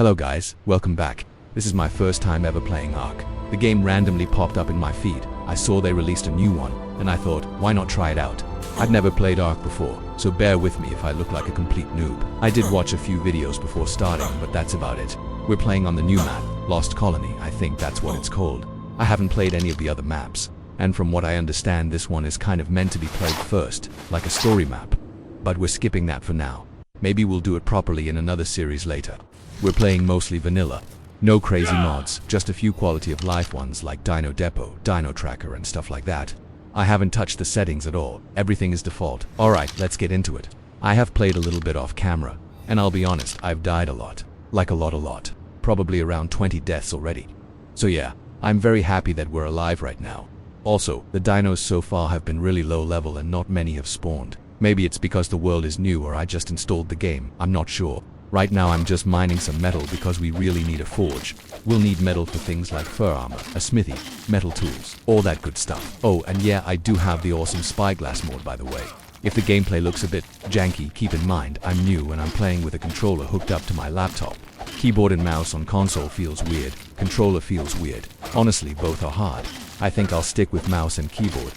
Hello guys, welcome back. This is my first time ever playing ARK. The game randomly popped up in my feed. I saw they released a new one, and I thought, why not try it out? I'd never played ARK before, so bear with me if I look like a complete noob. I did watch a few videos before starting, but that's about it. We're playing on the new map, Lost Colony, I think that's what it's called. I haven't played any of the other maps, and from what I understand this one is kind of meant to be played first, like a story map. But we're skipping that for now. Maybe we'll do it properly in another series later. We're playing mostly vanilla. No crazy mods, just a few quality of life ones like Dino Depot, Dino Tracker and stuff like that. I haven't touched the settings at all, everything is default. Alright, let's get into it. I have played a little bit off camera, and I'll be honest, I've died a lot. Like a lot. Probably around 20 deaths already. So yeah, I'm very happy that we're alive right now. Also, the dinos so far have been really low level and not many have spawned. Maybe it's because the world is new or I just installed the game, I'm not sure. Right now I'm just mining some metal because we really need a forge. We'll need metal for things like fur armor, a smithy, metal tools, all that good stuff. Oh, and yeah, I do have the awesome spyglass mod by the way. If the gameplay looks a bit janky, keep in mind I'm new and I'm playing with a controller hooked up to my laptop. Keyboard and mouse on console feels weird, controller feels weird. Honestly, both are hard. I think I'll stick with mouse and keyboard.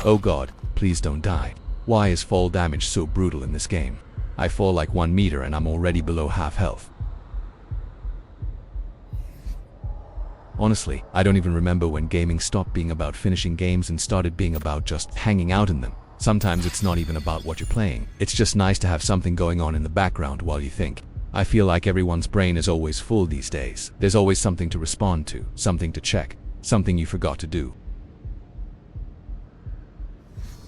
Oh god, please don't die. Why is fall damage so brutal in this game? I fall like 1 meter and I'm already below half health. Honestly, I don't even remember when gaming stopped being about finishing games and started being about just hanging out in them. Sometimes it's not even about what you're playing. It's just nice to have something going on in the background while you think. I feel like everyone's brain is always full these days. There's always something to respond to, something to check, something you forgot to do.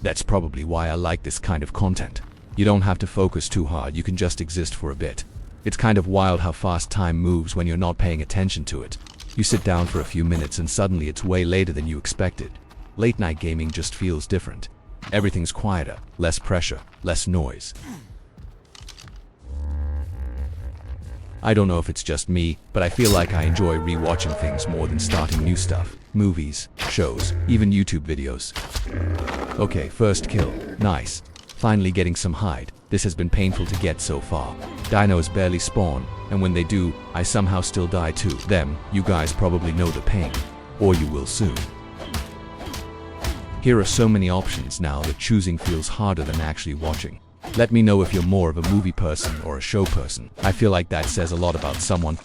That's probably why I like this kind of content. You don't have to focus too hard, you can just exist for a bit. It's kind of wild how fast time moves when you're not paying attention to it. You sit down for a few minutes and suddenly it's way later than you expected. Late night gaming just feels different. Everything's quieter, less pressure, less noise. I don't know if it's just me, but I feel like I enjoy rewatching things more than starting new stuff. Movies, shows, even YouTube videos. Okay, first kill. Nice. Finally getting some hide. This has been painful to get so far. Dinos barely spawn, and when they do, I somehow still die too. Them, you guys probably know the pain. Or you will soon. Here are so many options now that choosing feels harder than actually watching. Let me know if you're more of a movie person or a show person. I feel like that says a lot about someone.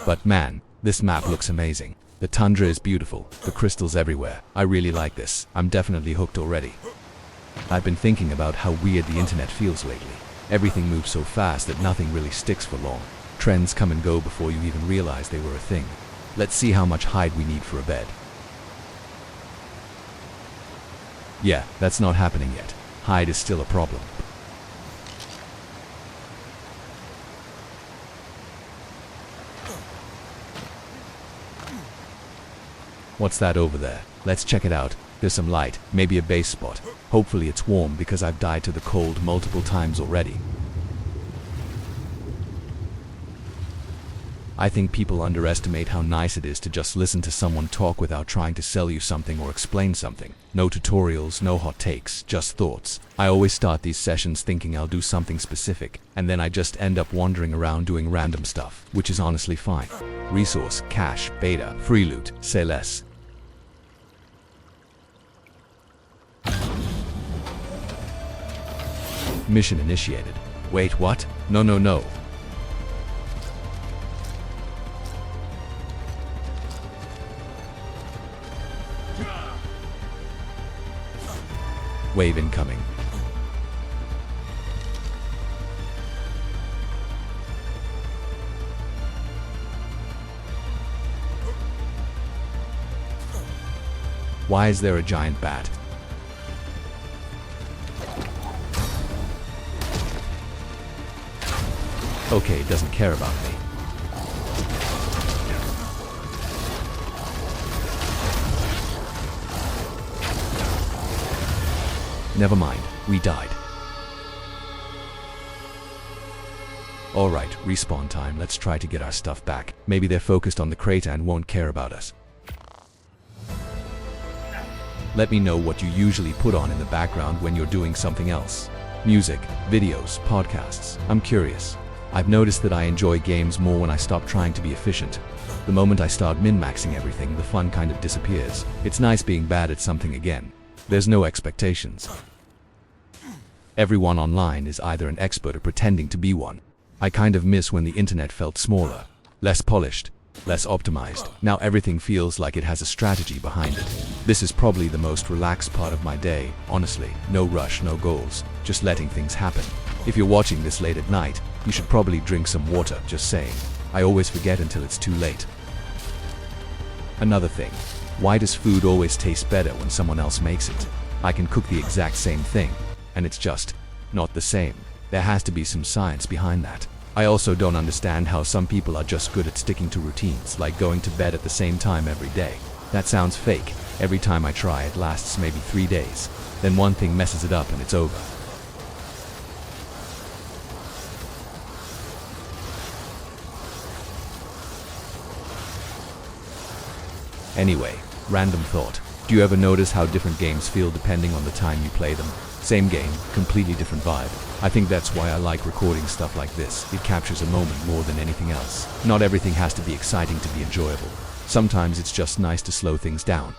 But man, this map looks amazing. The tundra is beautiful, the crystals everywhere. I really like this. I'm definitely hooked already. I've been thinking about how weird the internet feels lately. Everything moves so fast that nothing really sticks for long. Trends come and go before you even realize they were a thing. Let's see how much hide we need for a bed. Yeah, that's not happening yet. Hide is still a problem. What's that over there? Let's check it out. There's some light, maybe a base spot. Hopefully it's warm because I've died to the cold multiple times already. I think people underestimate how nice it is to just listen to someone talk without trying to sell you something or explain something. No tutorials, no hot takes, just thoughts. I always start these sessions thinking I'll do something specific, and then I just end up wandering around doing random stuff, which is honestly fine. Resource, cache, beta, free loot, say less. Mission initiated. Wait, what? No. Wave incoming. Why is there a giant bat? Okay, it doesn't care about me. Never mind, we died. Alright, respawn time, let's try to get our stuff back. Maybe they're focused on the crater and won't care about us. Let me know what you usually put on in the background when you're doing something else. Music, videos, podcasts. I'm curious. I've noticed that I enjoy games more when I stop trying to be efficient. The moment I start min-maxing everything, the fun kind of disappears. It's nice being bad at something again. There's no expectations. Everyone online is either an expert or pretending to be one. I kind of miss when the internet felt smaller, less polished, less optimized. Now everything feels like it has a strategy behind it. This is probably the most relaxed part of my day, honestly. No rush, no goals, just letting things happen. If you're watching this late at night, you should probably drink some water, just saying. I always forget until it's too late. Another thing, why does food always taste better when someone else makes it? I can cook the exact same thing, and it's just not the same. There has to be some science behind that. I also don't understand how some people are just good at sticking to routines, like going to bed at the same time every day. That sounds fake. Every time I try, it lasts maybe 3 days. Then one thing messes it up and it's over. Anyway, random thought. Do you ever notice how different games feel depending on the time you play them? Same game, completely different vibe. I think that's why I like recording stuff like this. It captures a moment more than anything else. Not everything has to be exciting to be enjoyable. Sometimes it's just nice to slow things down.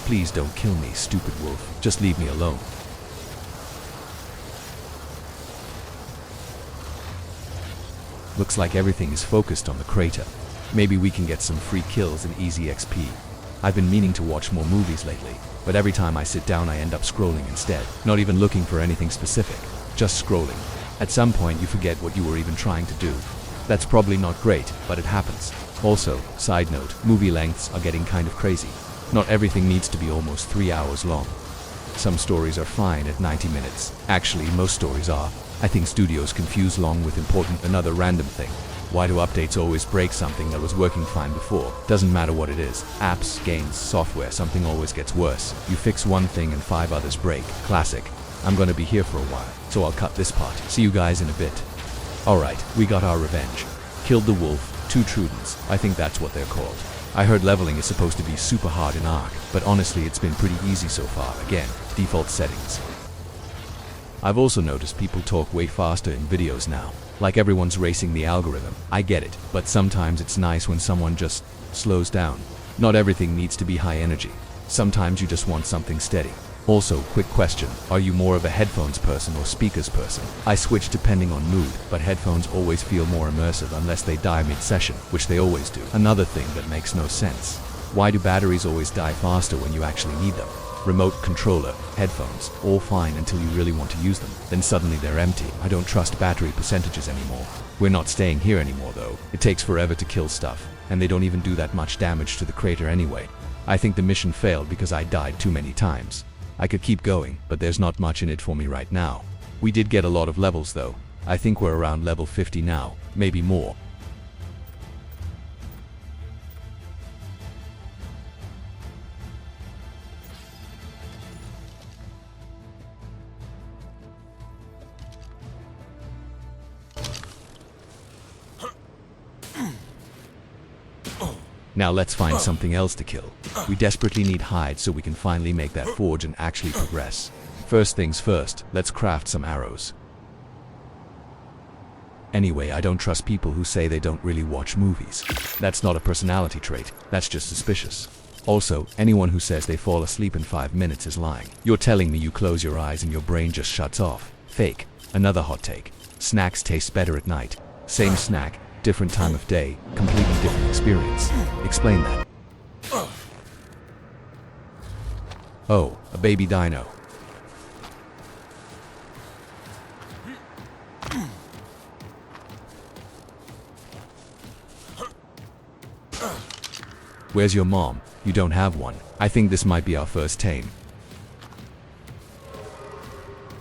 Please don't kill me, stupid wolf. Just leave me alone. Looks like everything is focused on the crater. Maybe we can get some free kills and easy XP. I've been meaning to watch more movies lately, but every time I sit down I end up scrolling instead. Not even looking for anything specific, just scrolling. At some point you forget what you were even trying to do. That's probably not great, but it happens. Also, side note, movie lengths are getting kind of crazy. Not everything needs to be almost 3 hours long. Some stories are fine at 90 minutes. Actually, most stories are. I think studios confuse long with important. Another random thing. Why do updates always break something that was working fine before? Doesn't matter what it is. Apps, games, software, something always gets worse. You fix one thing and 5 others break. Classic. I'm gonna be here for a while, so I'll cut this part. See you guys in a bit. Alright, we got our revenge. Killed the wolf, 2 Trudens. I think that's what they're called. I heard leveling is supposed to be super hard in ARK, but honestly it's been pretty easy so far. Again, default settings. I've also noticed people talk way faster in videos now, like everyone's racing the algorithm. I get it, but sometimes it's nice when someone just slows down. Not everything needs to be high energy. Sometimes you just want something steady. Also, quick question, are you more of a headphones person or speakers person? I switch depending on mood, but headphones always feel more immersive unless they die mid-session, which they always do. Another thing that makes no sense. Why do batteries always die faster when you actually need them? Remote controller, headphones, all fine until you really want to use them. Then suddenly they're empty. I don't trust battery percentages anymore. We're not staying here anymore though. It takes forever to kill stuff, and they don't even do that much damage to the crater anyway. I think the mission failed because I died too many times. I could keep going, but there's not much in it for me right now. We did get a lot of levels though. I think we're around level 50 now, maybe more. Now let's find something else to kill. We desperately need hides so we can finally make that forge and actually progress. First things first, let's craft some arrows. Anyway, I don't trust people who say they don't really watch movies. That's not a personality trait, that's just suspicious. Also, anyone who says they fall asleep in 5 minutes is lying. You're telling me you close your eyes and your brain just shuts off. Fake. Another hot take. Snacks taste better at night. Same snack, different time of day, completely different experience. Explain that. Oh, a baby dino. Where's your mom? You don't have one. I think this might be our first tame.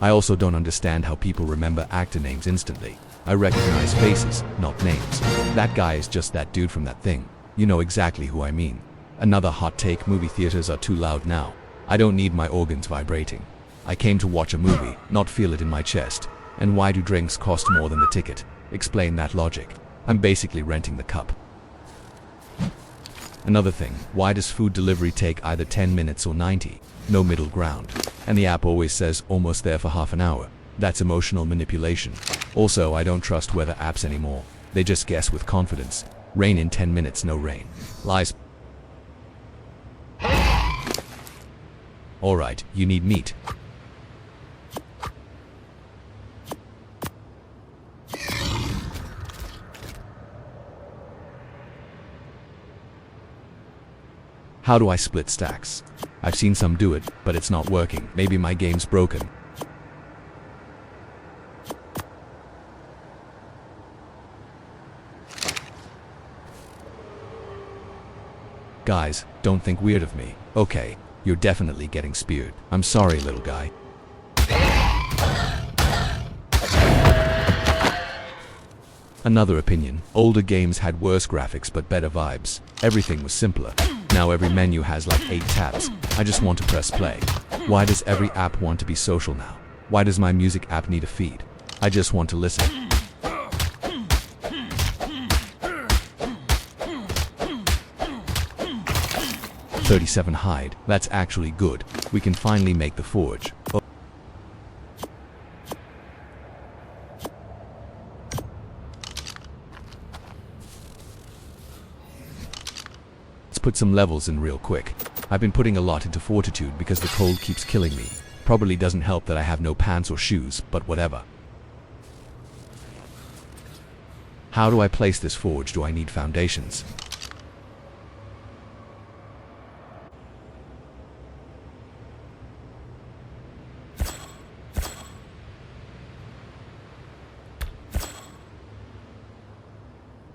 I also don't understand how people remember actor names instantly. I recognize faces, not names. That guy is just that dude from that thing. You know exactly who I mean. Another hot take: movie theaters are too loud now. I don't need my organs vibrating. I came to watch a movie, not feel it in my chest. And why do drinks cost more than the ticket? Explain that logic. I'm basically renting the cup. Another thing, why does food delivery take either 10 minutes or 90? No middle ground. And the app always says almost there for half an hour. That's emotional manipulation. Also, I don't trust weather apps anymore. They just guess with confidence. Rain in 10 minutes, no rain. Lies. Alright, you need meat. How do I split stacks? I've seen some do it, but it's not working. Maybe my game's broken. Guys, don't think weird of me. Okay, you're definitely getting speared. I'm sorry, little guy. Another opinion. Older games had worse graphics but better vibes. Everything was simpler. Now every menu has like 8 tabs. I just want to press play. Why does every app want to be social now? Why does my music app need a feed? I just want to listen. "37 hide. That's actually good. We can finally make the forge." Oh. Let's put some levels in real quick. I've been putting a lot into fortitude because the cold keeps killing me. Probably doesn't help that I have no pants or shoes, but whatever. How do I place this forge? Do I need foundations?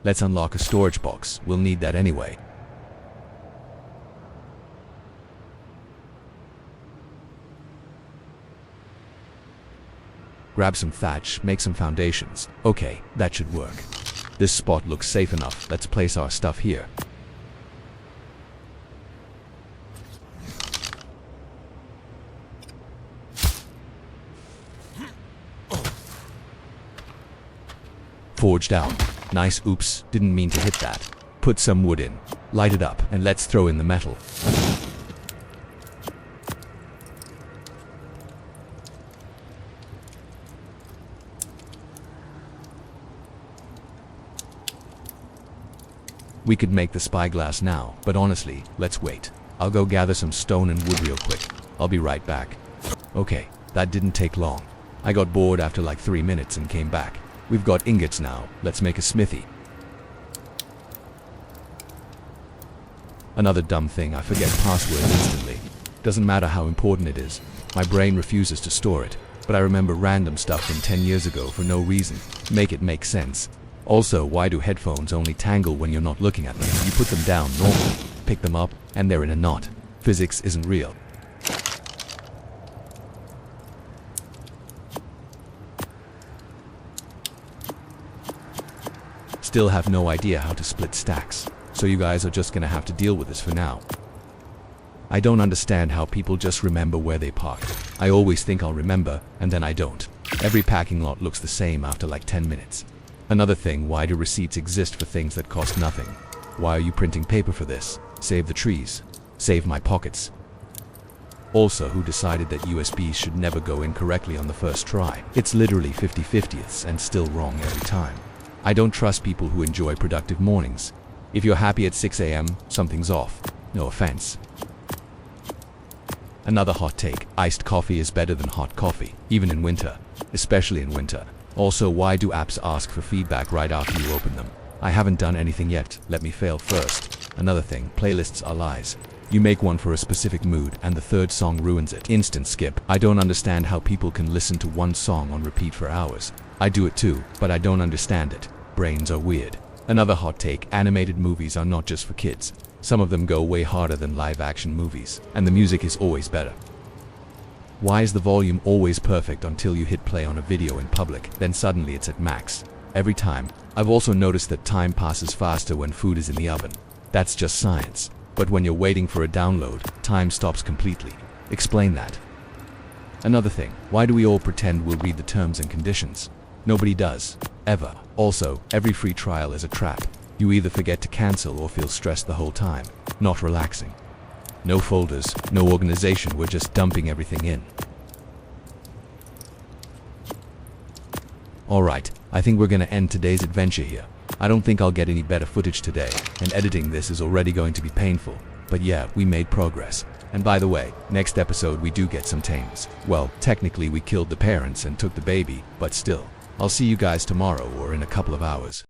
Let's unlock a storage box. We'll need that anyway. Grab some thatch, make some foundations. Okay, that should work. This spot looks safe enough. Let's place our stuff here. Forged out. Nice. Oops, didn't mean to hit that. Put some wood in. Light it up, and let's throw in the metal. We could make the spyglass now, but honestly, let's wait. I'll go gather some stone and wood real quick. I'll be right back. Okay, that didn't take long. I got bored after like 3 minutes and came back. We've got ingots now. Let's make a smithy. Another dumb thing, I forget passwords instantly. Doesn't matter how important it is. My brain refuses to store it. But I remember random stuff from 10 years ago for no reason. Make it make sense. Also, why do headphones only tangle when you're not looking at them? You put them down normally, pick them up, and they're in a knot. Physics isn't real. Still have no idea how to split stacks, so you guys are just gonna have to deal with this for now. I don't understand how people just remember where they parked. I always think I'll remember, and then I don't. Every parking lot looks the same after like 10 minutes. Another thing, why do receipts exist for things that cost nothing? Why are you printing paper for this? Save the trees. Save my pockets. Also, who decided that USBs should never go in correctly on the first try? It's literally 50/50ths and still wrong every time. I don't trust people who enjoy productive mornings. If you're happy at 6 AM, something's off. No offense. Another hot take, iced coffee is better than hot coffee, even in winter. Especially in winter. Also, why do apps ask for feedback right after you open them? I haven't done anything yet, let me fail first. Another thing, playlists are lies. You make one for a specific mood and the third song ruins it. Instant skip. I don't understand how people can listen to one song on repeat for hours. I do it too, but I don't understand it. Brains are weird. Another hot take, animated movies are not just for kids. Some of them go way harder than live action movies, and the music is always better. Why is the volume always perfect until you hit play on a video in public, then suddenly it's at max? Every time. I've also noticed that time passes faster when food is in the oven. That's just science. But when you're waiting for a download, time stops completely. Explain that. Another thing, why do we all pretend we'll read the terms and conditions? Nobody does. Ever. Also, every free trial is a trap. You either forget to cancel or feel stressed the whole time. Not relaxing. No folders, no organization, we're just dumping everything in. Alright, I think we're gonna end today's adventure here. I don't think I'll get any better footage today, and editing this is already going to be painful. But yeah, we made progress. And by the way, next episode we do get some tames. Well, technically we killed the parents and took the baby, but still. I'll see you guys tomorrow or in a couple of hours.